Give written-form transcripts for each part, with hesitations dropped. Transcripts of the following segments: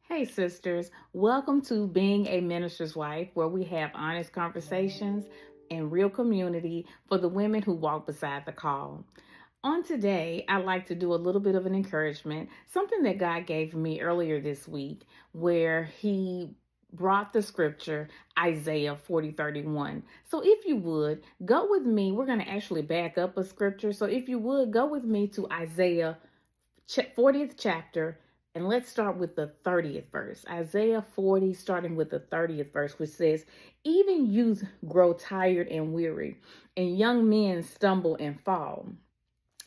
Hey, sisters, welcome to Being a Minister's Wife, where we have honest conversations and real community for the women who walk beside the call. On today, I'd like to do a little bit of an encouragement, something that God gave me earlier this week, where He brought the scripture Isaiah 40:31. So if you would go with me, we're going to actually back up a scripture. So if you would go with me to Isaiah 40th chapter, and let's start with the 30th verse. Isaiah 40, starting with the 30th verse, which says, "Even youth grow tired and weary, and young men stumble and fall."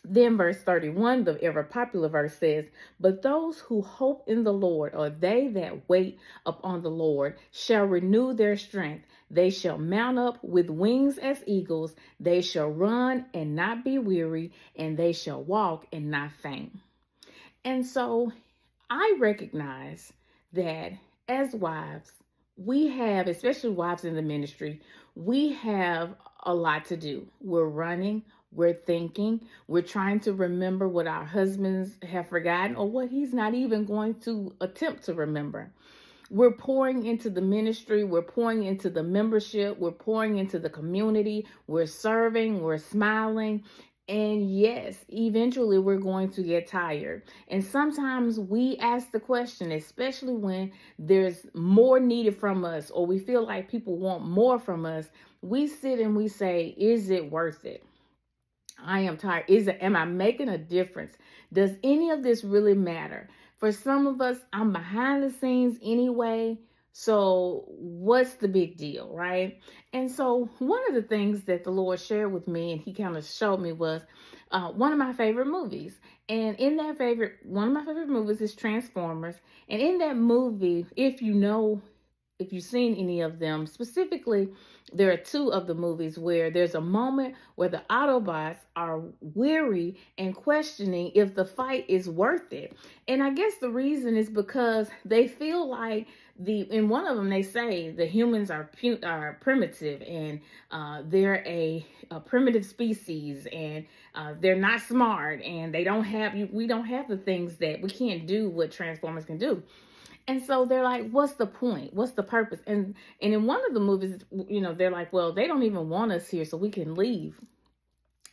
Then verse 31, the ever popular verse says, "But those who hope in the Lord, or they that wait upon the Lord, shall renew their strength. They shall mount up with wings as eagles. They shall run and not be weary, and they shall walk and not faint." And so I recognize that as wives, we have, especially wives in the ministry, we have a lot to do. We're running, we're thinking, we're trying to remember what our husbands have forgotten or what he's not even going to attempt to remember. We're pouring into the ministry, we're pouring into the membership, we're pouring into the community, we're serving, we're smiling. And yes, eventually we're going to get tired. And sometimes we ask the question, especially when there's more needed from us or we feel like people want more from us, we sit and we say, is it worth it? I am tired. Am I making a difference? Does any of this really matter? For some of us, I'm behind the scenes anyway. So what's the big deal, right? And so one of the things that the Lord shared with me and he kind of showed me was one of my favorite movies. And one of my favorite movies is Transformers. And in that movie, if you've seen any of them, specifically, there are two of the movies where there's a moment where the Autobots are weary and questioning if the fight is worth it. And I guess the reason is because they feel like in one of them they say the humans are primitive and they're a primitive species and they're not smart and we don't have the things that we can't do what Transformers can do. And so they're like, what's the point? What's the purpose? And in one of the movies, they're like, well, they don't even want us here, so we can leave.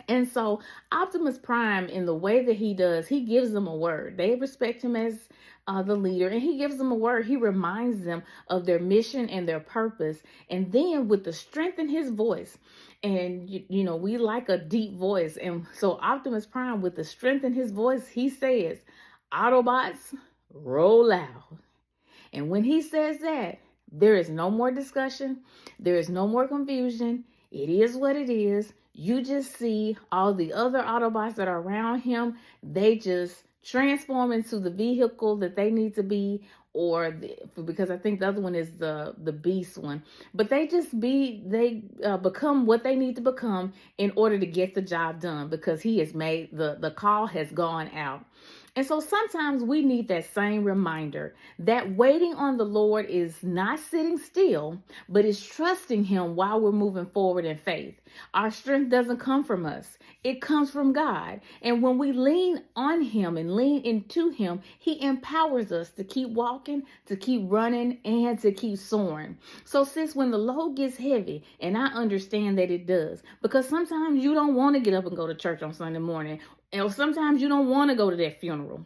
And so Optimus Prime, in the way that he does, he gives them a word. They respect him as the leader, and he gives them a word. He reminds them of their mission and their purpose. And then with the strength in his voice, and we like a deep voice. And so Optimus Prime, with the strength in his voice, he says, "Autobots, roll out." And when he says that, there is no more discussion. There is no more confusion. It is what it is. You just see all the other Autobots that are around him. They just transform into the vehicle that they need to be, because I think the other one is the beast one. But they become what they need to become in order to get the job done, because he has made the call has gone out. And so sometimes we need that same reminder that waiting on the Lord is not sitting still, but is trusting him while we're moving forward in faith. Our strength doesn't come from us. It comes from God. And when we lean on him and lean into him, he empowers us to keep walking, to keep running, and to keep soaring. So sis, when the load gets heavy, and I understand that it does, because sometimes you don't want to get up and go to church on Sunday morning, and sometimes you don't want to go to that funeral.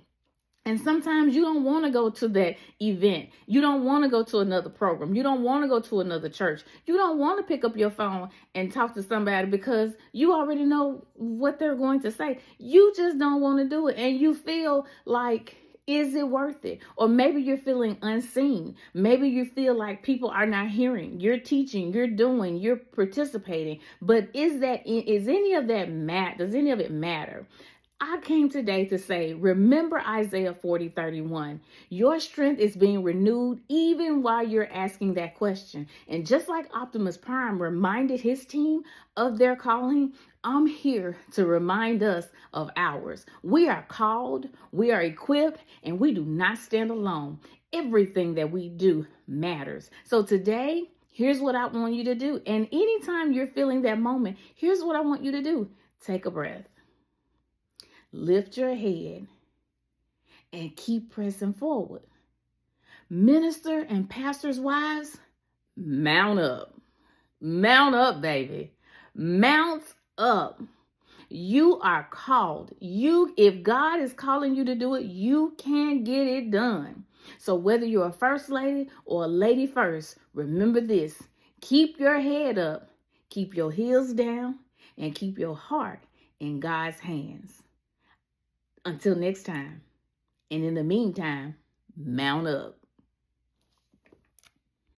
And sometimes you don't want to go to that event. You don't want to go to another program. You don't want to go to another church. You don't want to pick up your phone and talk to somebody because you already know what they're going to say. You just don't want to do it. And you feel like, is it worth it? Or maybe you're feeling unseen. Maybe you feel like people are not hearing. You're teaching, you're doing, you're participating. But does any of it matter? I came today to say, remember Isaiah 40:31. Your strength is being renewed even while you're asking that question. And just like Optimus Prime reminded his team of their calling, I'm here to remind us of ours. We are called, we are equipped, and we do not stand alone. Everything that we do matters. So today, here's what I want you to do. And anytime you're feeling that moment, here's what I want you to do. Take a breath. Lift your head and keep pressing forward, Minister and pastors' wives, mount up. Mount up, baby. Mount up. You are called. If God is calling you to do it, you can get it done. So whether you're a first lady or a lady first, remember this. Keep your head up, keep your heels down, and keep your heart in God's hands. Until next time. And in the meantime, mount up.